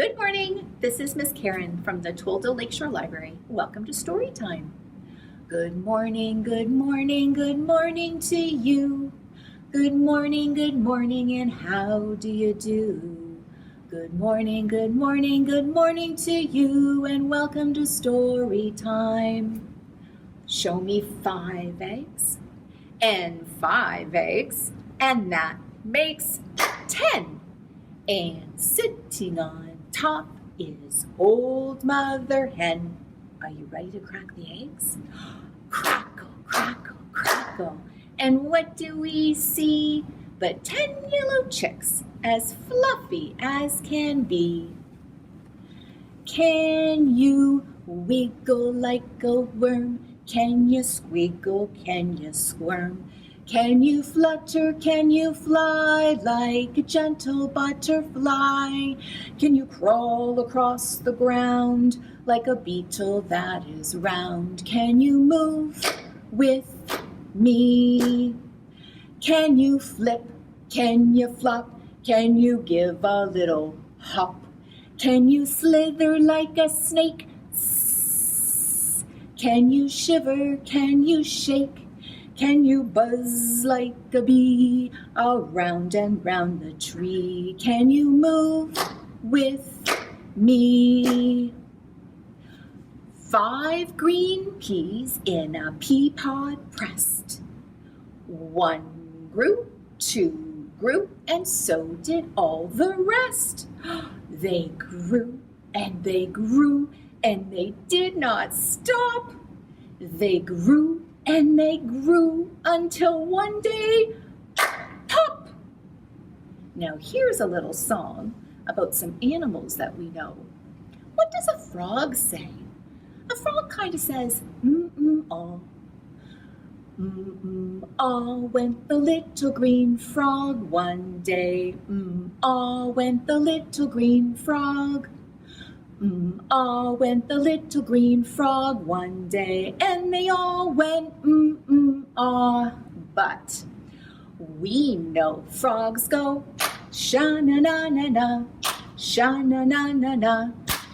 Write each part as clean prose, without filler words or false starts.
Good morning. This is Miss Karen from the Untitled Lakeshore Library. Welcome to Storytime. Good morning, good morning, good morning to you. Good morning, and how do you do? Good morning, good morning, good morning to you, and welcome to Storytime. Show me 5 eggs, and 5 eggs, and that makes 10. And sitting on top is Old Mother Hen. Are you ready to crack the eggs? Crackle, crackle, crackle. And what do we see but 10 yellow chicks, as fluffy as can be? Can you wiggle like a worm? Can you squiggle? Can you squirm? Can you flutter? Can you fly like a gentle butterfly? Can you crawl across the ground like a beetle that is round? Can you move with me? Can you flip? Can you flop? Can you give a little hop? Can you slither like a snake? Can you shiver? Can you shake? Can you buzz like a bee around and round the tree? Can you move with me? 5 green peas in a pea pod pressed. 1 grew, 2 grew, and so did all the rest. They grew, and they grew, and they did not stop. They grew, and they grew until one day, pop! Now here's a little song about some animals that we know. What does a frog say? A frog kind of says, mm-mm-aw. Mm-mm-aw went the little green frog one day. Mm-aw went the little green frog. Ah, went the little green frog one day, and they all went ah. But we know frogs go sha-na-na-na-na, sha-na-na-na-na,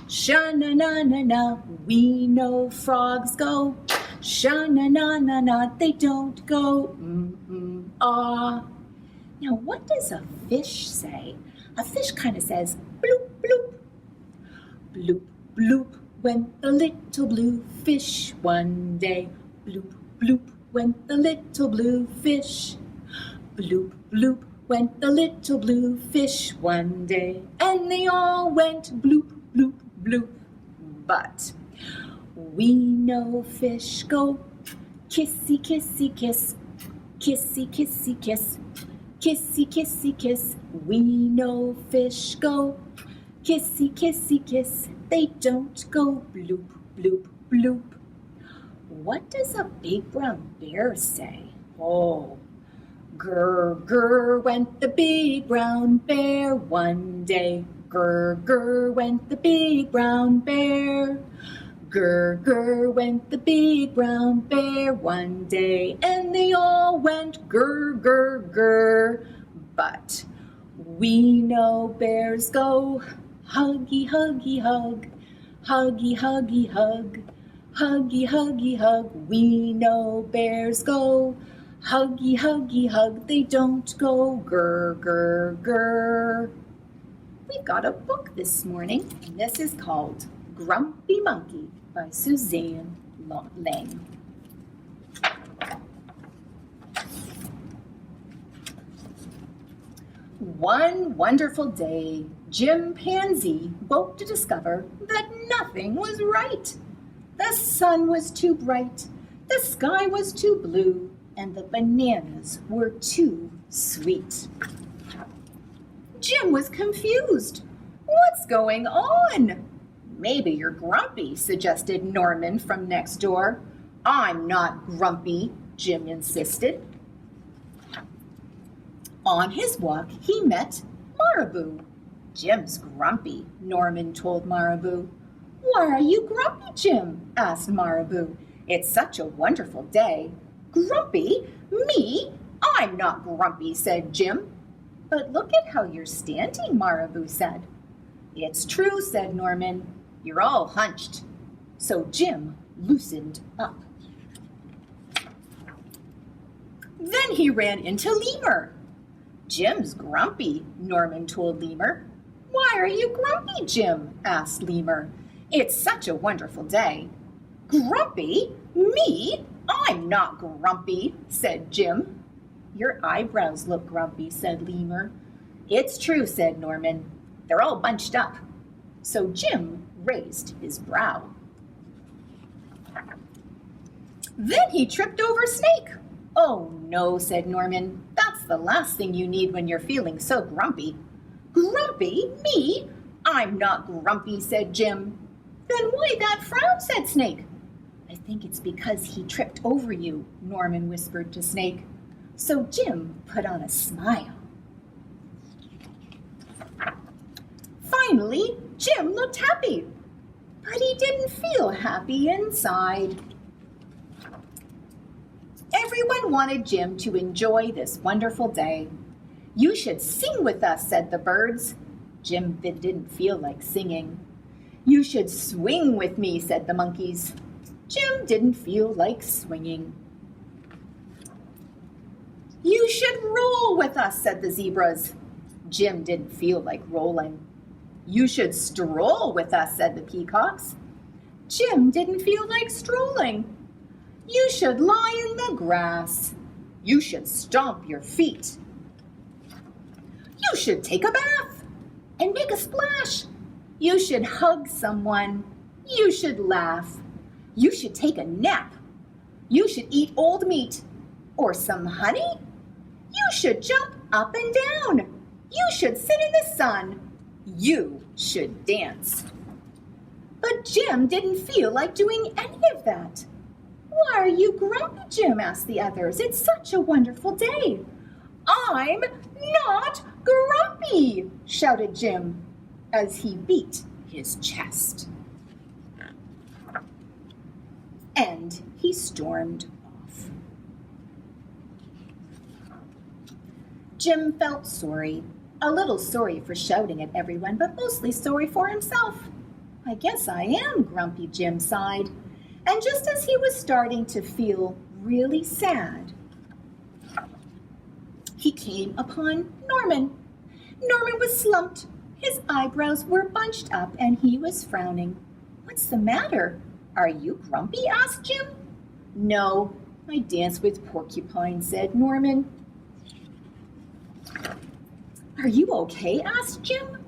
sha-na-na-na-na. We know frogs go sha-na-na-na-na. They don't go ah. Now, what does a fish say? A fish kind of says bloop, bloop. Bloop, bloop, went the little blue fish one day. Bloop, bloop, went the little blue fish. Bloop, bloop, went the little blue fish one day. And they all went bloop, bloop, bloop. But we know fish go kissy, kissy, kiss. Kissy, kissy, kiss. Kissy, kissy, kiss. We know fish go kissy, kissy, kiss. They don't go bloop, bloop, bloop. What does a big brown bear say? Oh, grr, grr, went the big brown bear one day. Grr, grr, went the big brown bear. Grr, grr, went the big brown bear one day. And they all went grr, grr, grr. But we know bears go huggy, huggy, hug, huggy, huggy, hug, huggy, huggy, hug. We know bears go huggy, huggy, hug. They don't go grr, grr, grr. We've got a book this morning, and this is called Grumpy Monkey by Suzanne Lang. One wonderful day, Chimpanzee woke to discover that nothing was right. The sun was too bright, the sky was too blue, and the bananas were too sweet. Jim was confused. What's going on? Maybe you're grumpy, suggested Norman from next door. I'm not grumpy, Jim insisted. On his walk, he met Marabou. Jim's grumpy, Norman told Marabou. Why are you grumpy, Jim? Asked Marabou. It's such a wonderful day. Grumpy? Me? I'm not grumpy, said Jim. But look at how you're standing, Marabou said. It's true, said Norman. You're all hunched. So Jim loosened up. Then he ran into Lemur. Jim's grumpy, Norman told Lemur. Why are you grumpy, Jim? Asked Lemur. It's such a wonderful day. Grumpy? Me? I'm not grumpy, said Jim. Your eyebrows look grumpy, said Lemur. It's true, said Norman. They're all bunched up. So Jim raised his brow. Then he tripped over Snake. Oh no, said Norman. That's the last thing you need when you're feeling so grumpy. Grumpy? Me? I'm not grumpy, said Jim. Then why that frown, said Snake. I think it's because he tripped over you, Norman whispered to Snake. So Jim put on a smile. Finally, Jim looked happy, but he didn't feel happy inside. Everyone wanted Jim to enjoy this wonderful day. You should sing with us, said the birds. Jim didn't feel like singing. You should swing with me, said the monkeys. Jim didn't feel like swinging. You should roll with us, said the zebras. Jim didn't feel like rolling. You should stroll with us, said the peacocks. Jim didn't feel like strolling. You should lie in the grass. You should stomp your feet. You should take a bath and make a splash. You should hug someone. You should laugh. You should take a nap. You should eat old meat or some honey. You should jump up and down. You should sit in the sun. You should dance. But Jim didn't feel like doing any of that. Why are you grumpy, Jim? Asked the others. It's such a wonderful day. I'm not grumpy, shouted Jim as he beat his chest. And he stormed off. Jim felt sorry, a little sorry for shouting at everyone, but mostly sorry for himself. I guess I am grumpy, Jim sighed. And just as he was starting to feel really sad, he came upon Norman. Norman was slumped. His eyebrows were bunched up and he was frowning. What's the matter? Are you grumpy? Asked Jim. No, I dance with Porcupine, said Norman. Are you okay? Asked Jim.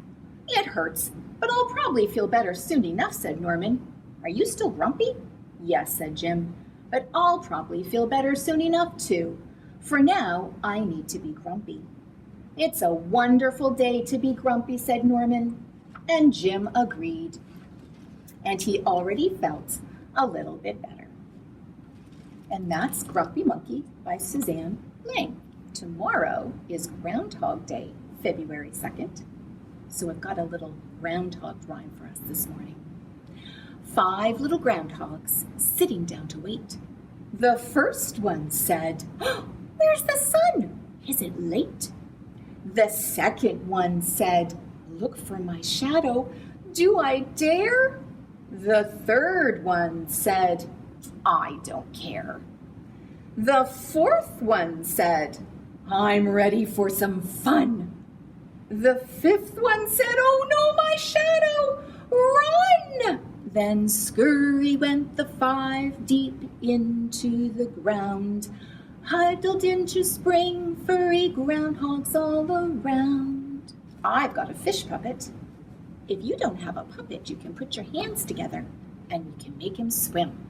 It hurts, but I'll probably feel better soon enough, said Norman. Are you still grumpy? Yes, said Jim, but I'll probably feel better soon enough too. For now, I need to be grumpy. It's a wonderful day to be grumpy, said Norman, and Jim agreed. And he already felt a little bit better. And that's Grumpy Monkey by Suzanne Lang. Tomorrow is Groundhog Day, February 2nd. So I've got a little groundhog rhyme for us this morning. 5 little groundhogs sitting down to wait. The first one said, oh, where's the sun? Is it late? The second one said, look for my shadow. Do I dare? The third one said, I don't care. The fourth one said, I'm ready for some fun. The fifth one said, oh no, my shadow, run! Then scurry went the 5 deep into the ground, huddled into spring, furry groundhogs all around. I've got a fish puppet. If you don't have a puppet, you can put your hands together and you can make him swim.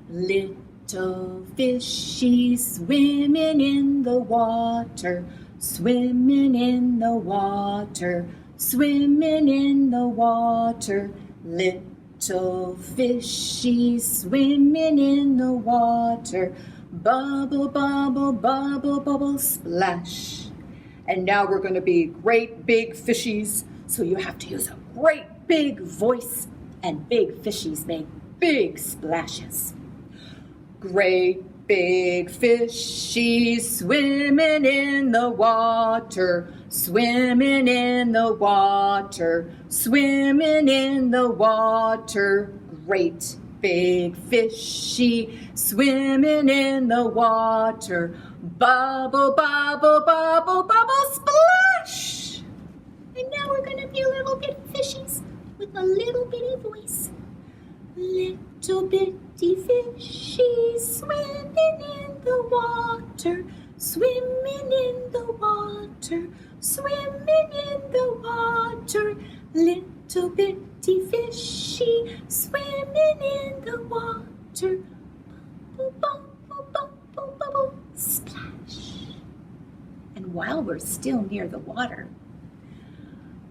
Little fishy swimming in the water, swimming in the water, swimming in the water. Little fishy swimming in the water, bubble, bubble, bubble, bubble, splash. And now we're going to be great big fishies, so you have to use a great big voice, and big fishies make big splashes. Great big fishy swimming in the water, swimming in the water, swimming in the water. Great big fishy swimming in the water. Bubble, bubble, bubble, bubble, splash! And now we're going to be little bitty fishies with a little bitty voice. Little bitty fishies swimming in the water, swimming in the water, swimming in the water. Little bitty fishy swimming in the water. Bubble, bubble, bubble, bubble, splash. And while we're still near the water,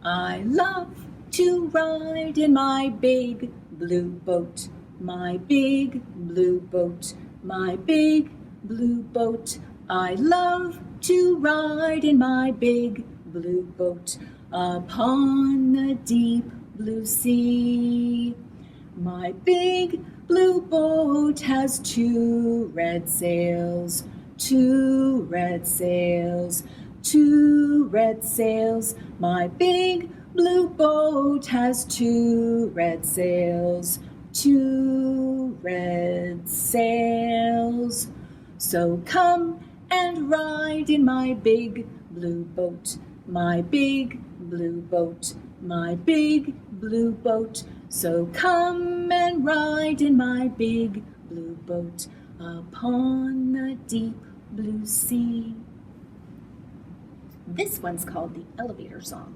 I love to ride in my big blue boat, my big blue boat, my big blue boat. I love to ride in my big blue boat upon the deep blue sea. My big blue boat has two red sails, two red sails, two red sails. My big blue boat has two red sails, two red sails. So come and ride in my big blue boat, my big blue boat, my big blue boat. So come and ride in my big blue boat upon the deep blue sea. This one's called the Elevator Song.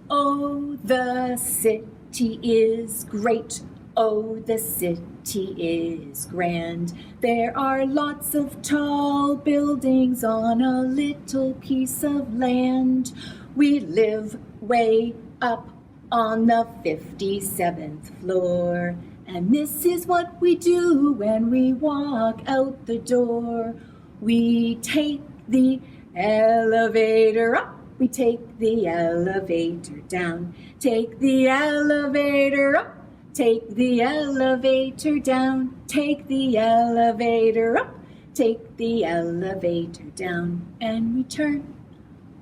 Oh, the city is great. Oh, the city is grand. There are lots of tall buildings on a little piece of land. We live way up on the 57th floor. And this is what we do when we walk out the door. We take the elevator up. We take the elevator down. Take the elevator up. Take the elevator down. Take the elevator up. Take the elevator down. And we turn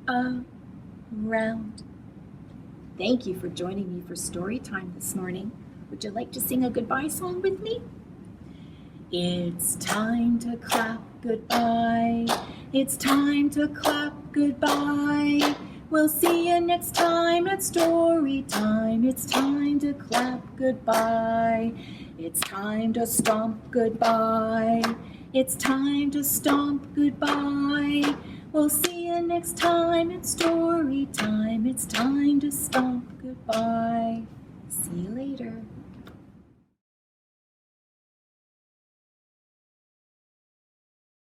around. Thank you for joining me for story time this morning. Would you like to sing a goodbye song with me? It's time to clap goodbye. It's time to clap goodbye. We'll see you next time at story time. It's time to clap goodbye. It's time to stomp goodbye. It's time to stomp goodbye. We'll see you next time at story time. It's time to stomp goodbye. See you later.